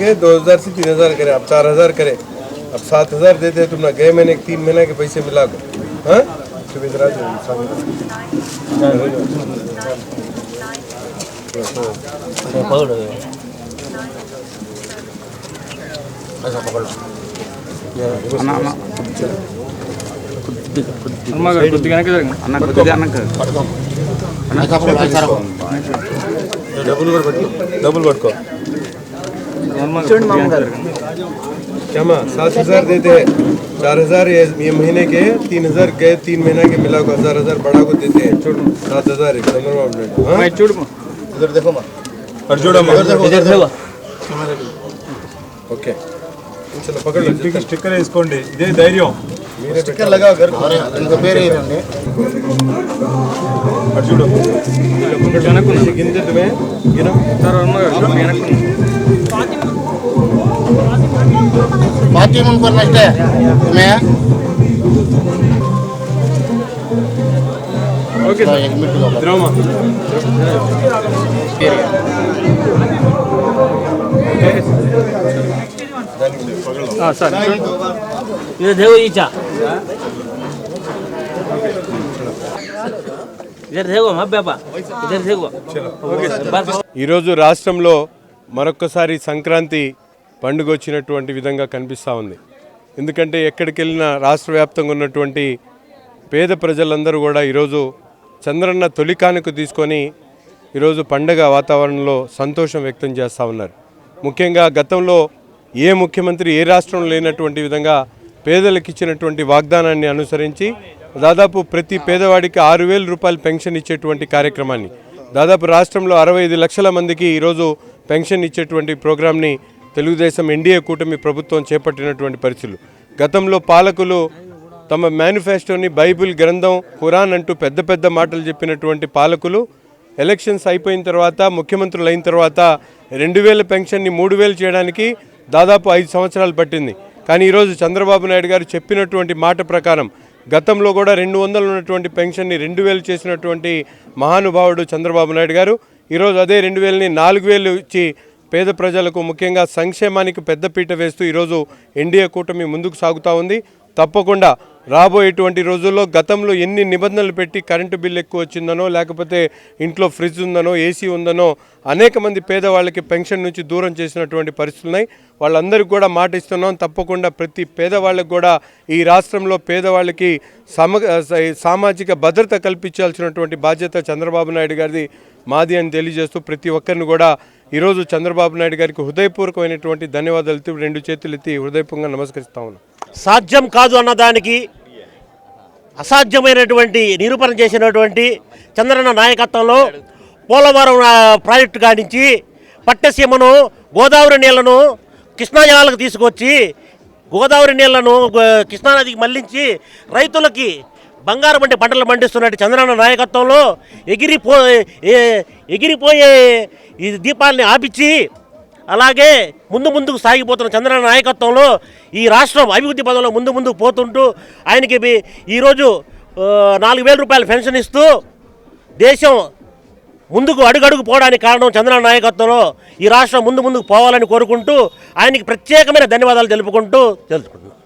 थे 2000 से 3000 करे, अब 4000 करे, अब 7000 देते तुम ना, गए महीने 3 महीने के पैसे मिला को। हाँ सुविधा डबल पटको क्या 7000 देते हैं, 4000 ये महीने के, 3000 गए 3 महीने के मिला को 1000 बड़ा को देते हैं, 7000 इधर देखो माँ और जोड़ो माँ इधर देखो। ओके चलो पकड़ लो, स्टिकर వేసుకోండి, ఇదే ధైర్యం, మీరే స్టిక్కర్ లగా घर इनका పేరు ఏంటండి और जोड़ो వెనక్కున గింజ తుమే గిన సర్ వెనక్కున पार्टी मन पर नष्ट है मैं ओके एक मिनट ड्रामा हां सर ये देखो इचा इधर देखो मब्बाबा इधर देखो चलो ओके ఈ రోజు రాష్ట్రంలో మరొకసారి సంక్రాంతి పండుగ వచ్చినటువంటి విధంగా కనిపిస్తూ ఉంది. ఎందుకంటే ఎక్కడికి వెళ్ళినా రాష్ట్ర వ్యాప్తంగా ఉన్నటువంటి పేద ప్రజలందరూ కూడా ఈరోజు చంద్రన్న తొలికానుక తీసుకొని ఈరోజు పండుగ వాతావరణంలో సంతోషం వ్యక్తం చేస్తూ ఉన్నారు. ముఖ్యంగా గతంలో ఏ ముఖ్యమంత్రి ఏ రాష్ట్రంలో లేనటువంటి విధంగా పేదలకు ఇచ్చినటువంటి వాగ్దానాన్ని అనుసరించి దాదాపు ప్రతి పేదవాడికి 6000 రూపాయలు పెన్షన్ ఇచ్చేటువంటి కార్యక్రమాన్ని దాదాపు రాష్ట్రంలో 65 లక్షల మందికి ఈరోజు పెన్షన్ ఇచ్చేటువంటి ప్రోగ్రామ్ని తెలుగుదేశం ఎన్డీఏ కూటమి ప్రభుత్వం చేపట్టినటువంటి పరిస్థితులు. గతంలో పాలకులు తమ మేనిఫెస్టోని బైబిల్ గ్రంథం ఖురాన్ అంటూ పెద్ద పెద్ద మాటలు చెప్పినటువంటి పాలకులు ఎలక్షన్స్ అయిపోయిన తర్వాత ముఖ్యమంత్రులు అయిన తర్వాత 2000 పెన్షన్ని 3000 చేయడానికి దాదాపు 5 సంవత్సరాలు పట్టింది. కానీ ఈరోజు చంద్రబాబు నాయుడు గారు చెప్పినటువంటి మాట ప్రకారం గతంలో కూడా 200 ఉన్నటువంటి పెన్షన్ని 2000 చేసినటువంటి మహానుభావుడు చంద్రబాబు నాయుడు గారు ఈరోజు అదే 2000ని 4000 ఇచ్చి పేద ప్రజలకు ముఖ్యంగా సంక్షేమానికి పెద్దపీట వేస్తూ ఈరోజు ఎన్డీఏ కూటమి ముందుకు సాగుతూ ఉంది. తప్పకుండా రాబోయేటువంటి రోజుల్లో గతంలో ఎన్ని నిబంధనలు పెట్టి కరెంటు బిల్లు ఎక్కువ వచ్చిందనో లేకపోతే ఇంట్లో ఫ్రిడ్జ్ ఉందనో ఏసీ ఉందనో అనేక మంది పేదవాళ్ళకి పెన్షన్ నుంచి దూరం చేసినటువంటి పరిస్థితులు ఉన్నాయి. వాళ్ళందరికీ కూడా మాట ఇస్తున్నాం, తప్పకుండా ప్రతి పేదవాళ్ళకి కూడా ఈ రాష్ట్రంలో పేదవాళ్ళకి సామాజిక భద్రత కల్పించాల్సినటువంటి బాధ్యత చంద్రబాబు నాయుడు గారిది మాది అని తెలియజేస్తూ ప్రతి ఒక్కరిని కూడా ఈరోజు చంద్రబాబు నాయుడు గారికి హృదయపూర్వకమైనటువంటి ధన్యవాదాలు 2 చేతులు ఎత్తి హృదయపూర్వకంగా నమస్కరిస్తా ఉన్నాను. సాధ్యం కాదు అన్నదానికి అసాధ్యమైనటువంటి నిరూపణ చేసినటువంటి చంద్రన్న నాయకత్వంలో పోలవరం ప్రాజెక్టు కానించి పట్టసీమను గోదావరి నీళ్లను కృష్ణా జలాలకు తీసుకొచ్చి గోదావరి నీళ్లను కృష్ణానదికి మళ్లించి రైతులకి బంగారం అంటే పంటలు పండిస్తున్నట్టు చంద్రన్న నాయకత్వంలో ఎగిరిపోయే ఈ దీపాలని ఆపించి అలాగే ముందుకు సాగిపోతున్న చంద్రన్న నాయకత్వంలో ఈ రాష్ట్రం అభివృద్ధి పదంలో ముందుకు పోతుంటూ ఆయనకి ఈరోజు 4000 రూపాయల పెన్షన్ ఇస్తూ దేశం ముందుకు అడుగడుగు పోవడానికి కారణం చంద్రన్న నాయకత్వంలో ఈ రాష్ట్రం ముందుకు పోవాలని కోరుకుంటూ ఆయనకి ప్రత్యేకమైన ధన్యవాదాలు తెలుపుకుంటూ తెలుసుకుంటున్నాను.